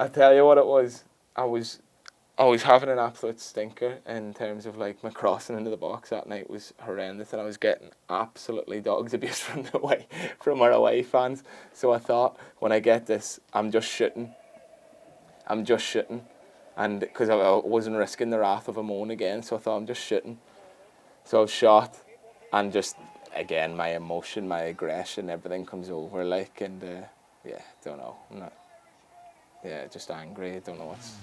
I tell you what it was. I was having an absolute stinker in terms of like my crossing into the box that night was horrendous, and I was getting absolutely dogs abuse from our away fans. So I thought, when I get this, I'm just shooting, and because I wasn't risking the wrath of a moan again, so I thought I'm just shooting. So I was shot, and just again my emotion, my aggression, everything comes over like, and yeah, don't know, I'm not, yeah, just angry. I don't know what's.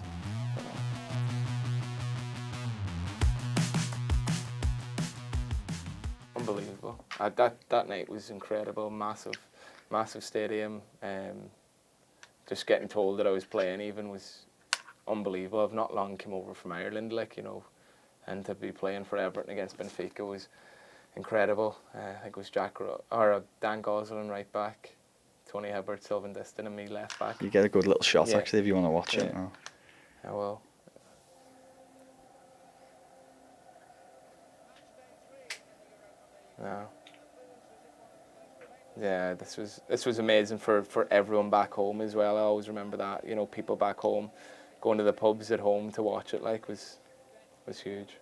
Unbelievable. That night was incredible. Massive stadium. Just getting told that I was playing even was unbelievable. I've not long come over from Ireland, like, you know, and to be playing for Everton against Benfica was incredible. I think it was Dan Gosling right back, Tony Hibbert, Sylvan Diston, and me left back. You get a good little shot actually if you want to watch it now. I will. No. Yeah, this was amazing for everyone back home as well. I always remember that, you know, people back home going to the pubs at home to watch it, like, was huge.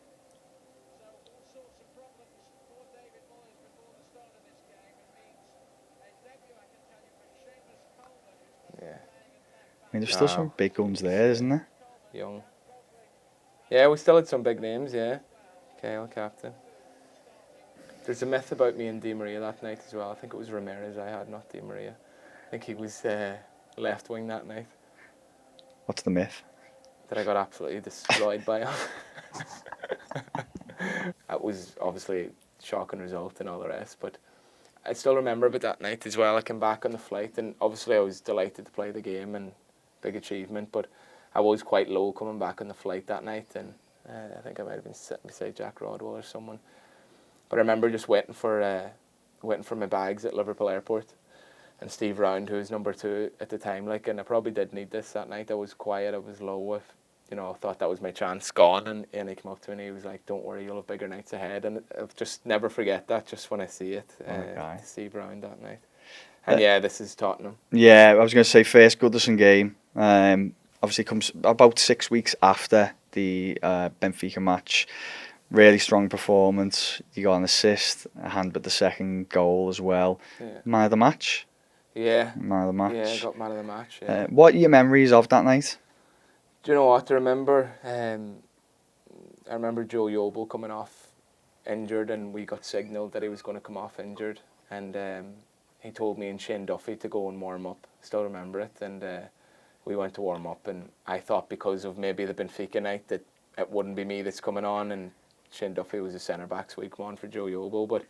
Yeah. I mean, there's still some big guns there, isn't there? Young. Yeah, we still had some big names, yeah. Kyle, captain. There's a myth about me and Di Maria that night as well. I think it was Ramirez I had, not Di Maria. I think he was left wing that night. What's the myth? That I got absolutely destroyed by him. That was obviously a shocking result and all the rest, but I still remember about that night as well. I came back on the flight, and obviously I was delighted to play the game and big achievement, but I was quite low coming back on the flight that night, and I think I might have been sitting beside Jack Rodwell or someone. But I remember just waiting for my bags at Liverpool Airport, and Steve Round, who was number 2 at the time, like, and I probably did need this that night. I was quiet, I was low, I thought that was my chance gone, and he came up to me and he was like, "Don't worry, you'll have bigger nights ahead." And I'll just never forget that, just when I see it, Steve Round that night. And yeah, this is Tottenham. Yeah, I was going to say first Goodison game. Obviously comes about 6 weeks after the Benfica match. Really strong performance. You got an assist, a hand with the second goal as well. Yeah. Man of the match. Yeah. Man of the match. Yeah, I got man of the match. Yeah. What are your memories of that night? Do you know what? I remember Joe Yobel coming off injured, and we got signalled that he was going to come off injured, and he told me and Shane Duffy to go and warm up. Still remember it, and we went to warm up, and I thought because of maybe the Benfica night that it wouldn't be me that's coming on, and Shane Duffy was a centre back, so he'd come on for Joe Yobel. But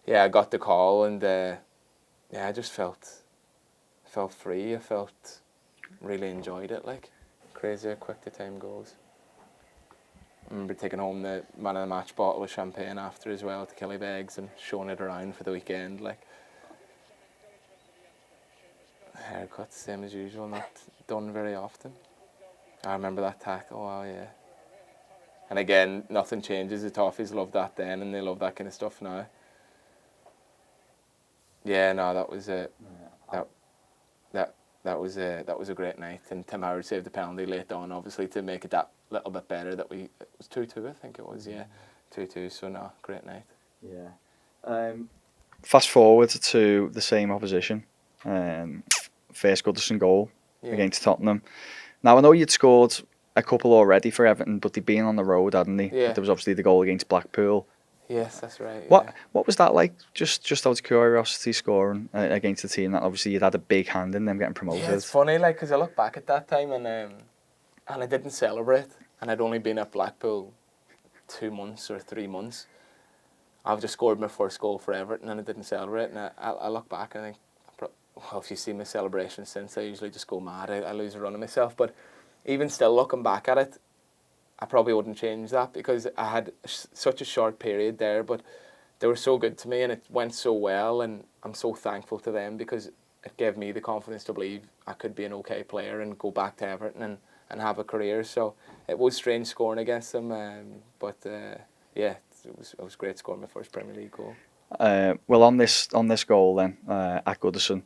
yeah, I got the call, and I just felt free. I felt really enjoyed it, like. Crazy how quick the time goes. I remember taking home the man of the match bottle of champagne after as well to Killybegs and showing it around for the weekend, like. Haircut, same as usual, not done very often. I remember that tackle, wow, yeah. And again, nothing changes. The Toffees loved that then, and they love that kind of stuff now. Yeah, no, that was it. That was a great night, and Tim Howard saved the penalty late on, obviously, to make it that little bit better. It was 2-2, I think it was, yeah, 2-2. So no, great night. Yeah. Fast forward to the same opposition. First Goodison goal against Tottenham. Now I know you'd scored a couple already for Everton, but they'd been on the road, hadn't they? Yeah. There was obviously the goal against Blackpool. Yes, that's right. What was that like? Just out of curiosity, scoring against a team that obviously you'd had a big hand in them getting promoted. Yeah, it's funny, like, because I look back at that time and I didn't celebrate, and I'd only been at Blackpool 2 months or 3 months. I've just scored my first goal for Everton, and I didn't celebrate. And I look back and I think, well, if you see my celebration since, I usually just go mad. I lose a run of myself. But even still, looking back at it, I probably wouldn't change that, because I had such a short period there, but they were so good to me and it went so well, and I'm so thankful to them, because it gave me the confidence to believe I could be an okay player and go back to Everton and have a career. So it was strange scoring against them, but yeah, it was great scoring my first Premier League goal. Well, on this goal then at Goodison,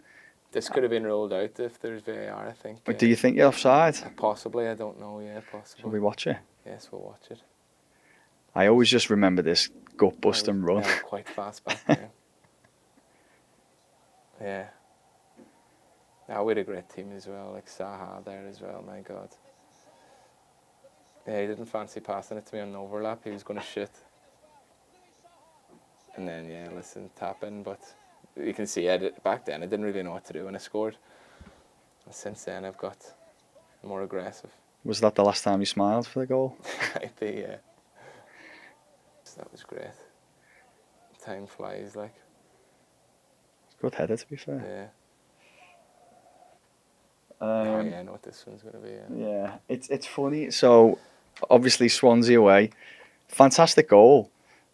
This could have been ruled out if there's VAR, I think. Do you think you're offside? Possibly, I don't know. Yeah, possibly. Shall we watch it? Yes, we'll watch it. I always just remember this gut busting run. That was quite fast back then. Yeah. Now we had a great team as well, like Saha there as well, my God. Yeah, he didn't fancy passing it to me on an overlap, he was going to shoot. And then, yeah, listen, tap in, but you can see back then I didn't really know what to do when I scored. And since then I've got more aggressive. Was that the last time you smiled for the goal? Might be, yeah. So that was great. Time flies, like. Good header, to be fair. Yeah. Oh yeah, I know what this one's going to be. Yeah, it's funny. So, obviously Swansea away, fantastic goal,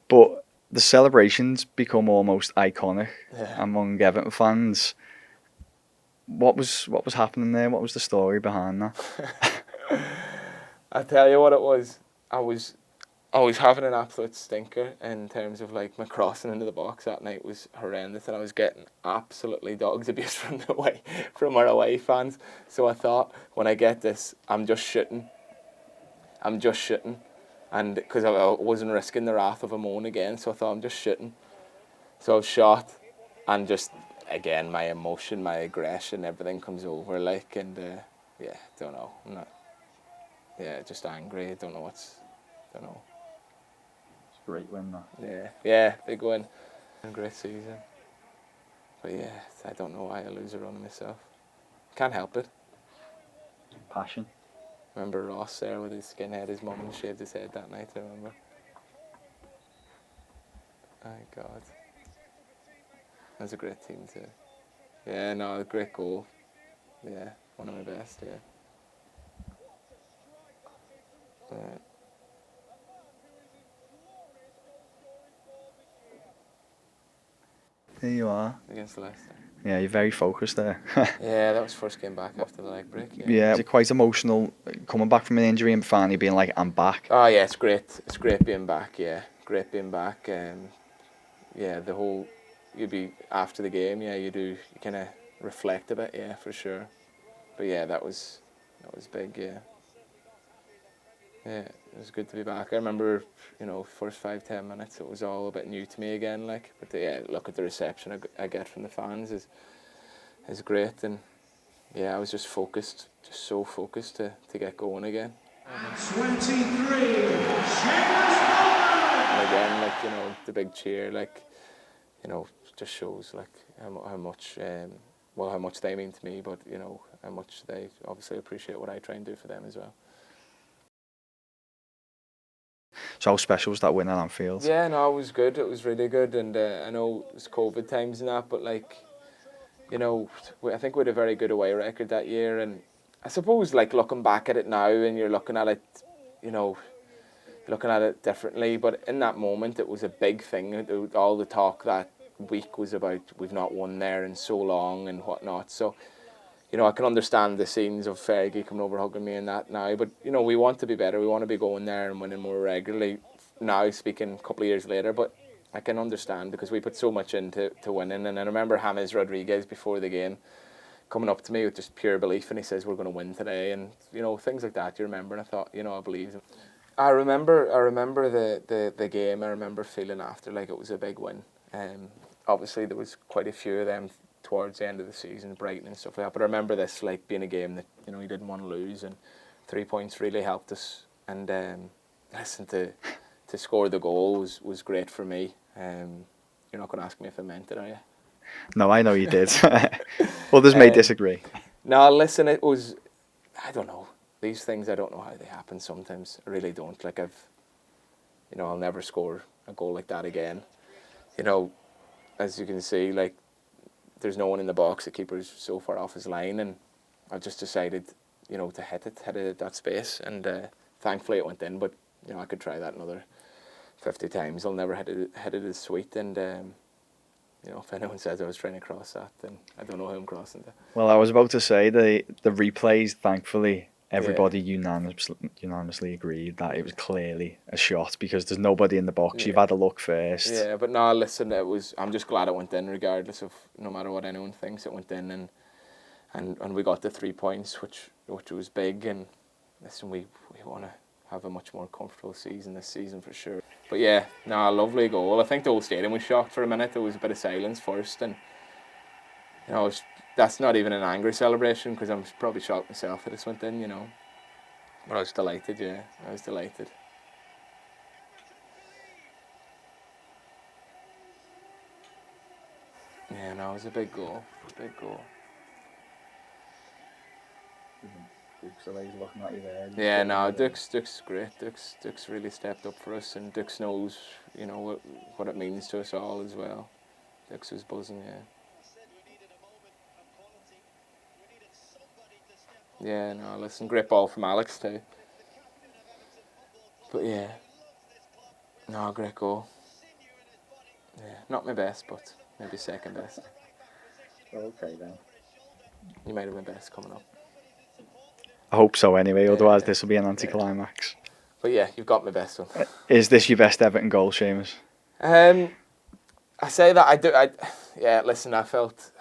but the celebrations become almost iconic among Everton fans. What was happening there? What was the story behind that? I'll tell you what it was. I was having an absolute stinker in terms of like my crossing into the box that night was horrendous, and I was getting absolutely dogs abuse from our away fans. So I thought, when I get this, I'm just shooting, and because I wasn't risking the wrath of a moan again, so I thought I'm just shooting. So I was shot, and just again my emotion, my aggression, everything comes over like, and yeah, don't know, I'm not, yeah, just angry. I don't know. Great win, that. Yeah, big win. Great season. But yeah, I don't know why I lose a run myself. Can't help it. Passion. Remember Ross there with his skinhead, his mum shaved his head that night, I remember. My God. That was a great team too. Yeah, no, a great goal. Yeah, one of my best, yeah. There you are. Against Leicester. Yeah, you're very focused there. Yeah, that was first game back after the leg break. Yeah, is it quite emotional coming back from an injury and finally being like, I'm back? Oh yeah, it's great. It's great being back. Yeah, great being back. Yeah, the whole you'd be after the game. Yeah, you kind of reflect a bit. Yeah, for sure. But yeah, that was big. Yeah. Yeah, it was good to be back. I remember, first 5-10 minutes, it was all a bit new to me again. Like, but yeah, look at the reception I get from the fans is great, and yeah, I was just focused, just so focused to get going again. And 23, Seamus And again, like the big cheer, like just shows like how much how much they mean to me, but how much they obviously appreciate what I try and do for them as well. So how special was that win at Anfield? Yeah, no, it was good. It was really good, and I know it was COVID times and that, but like, I think we had a very good away record that year, and I suppose like looking back at it now, and you're looking at it, looking at it differently. But in that moment, it was a big thing. All the talk that week was about we've not won there in so long and whatnot. So, I can understand the scenes of Fergie coming over hugging me and that now, but we want to be better. We want to be going there and winning more regularly. Now, speaking a couple of years later, but I can understand because we put so much into winning. And I remember James Rodriguez before the game coming up to me with just pure belief, and he says we're going to win today, and things like that. You remember, and I thought, I believe him. I remember the game. I remember feeling after like it was a big win. Obviously there was quite a few of them towards the end of the season, Brighton and stuff like that. But I remember this like being a game that you didn't want to lose, and 3 points really helped us. And listen, to score the goal was great for me. You're not going to ask me if I meant it, are you? No, I know you did. Others may disagree. No, listen, it was, I don't know. These things, I don't know how they happen sometimes. I really don't. Like I'll never score a goal like that again. As you can see, like, there's no one in the box. The keeper's so far off his line, and I just decided, to hit it at that space, and thankfully it went in. But I could try that another 50 times. I'll never hit it as sweet. And if anyone says I was trying to cross that, then I don't know who I'm crossing to. Well, I was about to say the replays. Thankfully, everybody unanimously agreed that it was clearly a shot because there's nobody in the box. Yeah. You've had a look first. Yeah, but no, listen, I'm just glad it went in, regardless of no matter what anyone thinks, it went in, and and we got the 3 points, which was big. And listen, we want to have a much more comfortable season this season for sure. But yeah, no, lovely goal. I think the whole stadium was shocked for a minute. There was a bit of silence first, and you know, that's not even an angry celebration because I'm probably shocked myself that this went in, you know. But I was delighted, yeah. I was delighted. Yeah, no, it was a big goal. Big goal. Duke's always looking at you there. Yeah, no, Duke's great. Duke's really stepped up for us, and Duke's knows, you know, what it means to us all as well. Duke's was buzzing, yeah. Yeah, no, listen, great ball from Alex too. But yeah, no, great goal. Yeah, not my best, but maybe second best. Okay then. You might have been best coming up. I hope so anyway, otherwise Yeah. this will be an anticlimax. But yeah, you've got my best one. Is this your best Everton goal, Seamus? I say that I do. Yeah, listen, I felt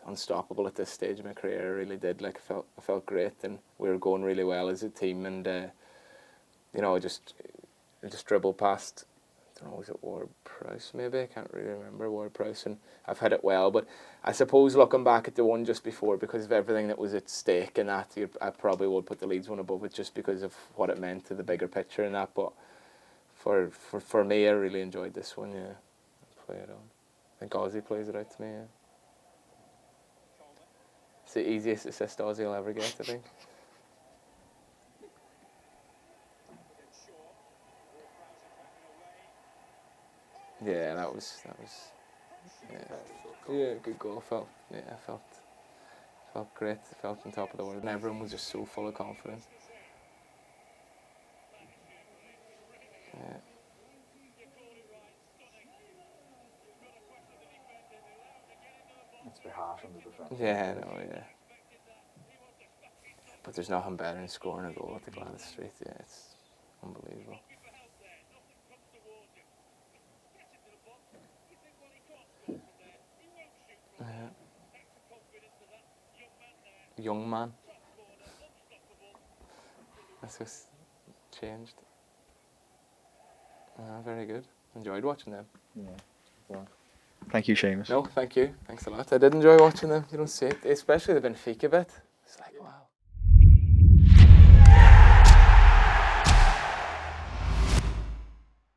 unstoppable at this stage of my career. I really did. Like I felt great, and we were going really well as a team. And you know, I just dribbled past. I don't know, was it Ward-Prowse maybe? I can't really remember Ward-Prowse, and I've had it well. But I suppose looking back at the one just before, because of everything that was at stake in that, I probably would put the Leeds one above it just because of what it meant to the bigger picture and that. But for me, I really enjoyed this one. Yeah, play it on. I think Ozzy plays it out to me. Yeah. It's the easiest assist Ozzy will ever get, I think. Yeah, that was yeah, good goal. Felt great. Felt on top of the world, and everyone was just so full of confidence. Yeah. It's a bit harsh on the defence. Yeah, no, yeah. But there's nothing better than scoring a goal at the Gladys Street. Yeah, it's unbelievable. Young man. That's just changed. Very good. Enjoyed watching them. Yeah. Well, thank you, Seamus. No, thank you. Thanks a lot. I did enjoy watching them. You don't see it, especially the Benfica bit. It's like, wow.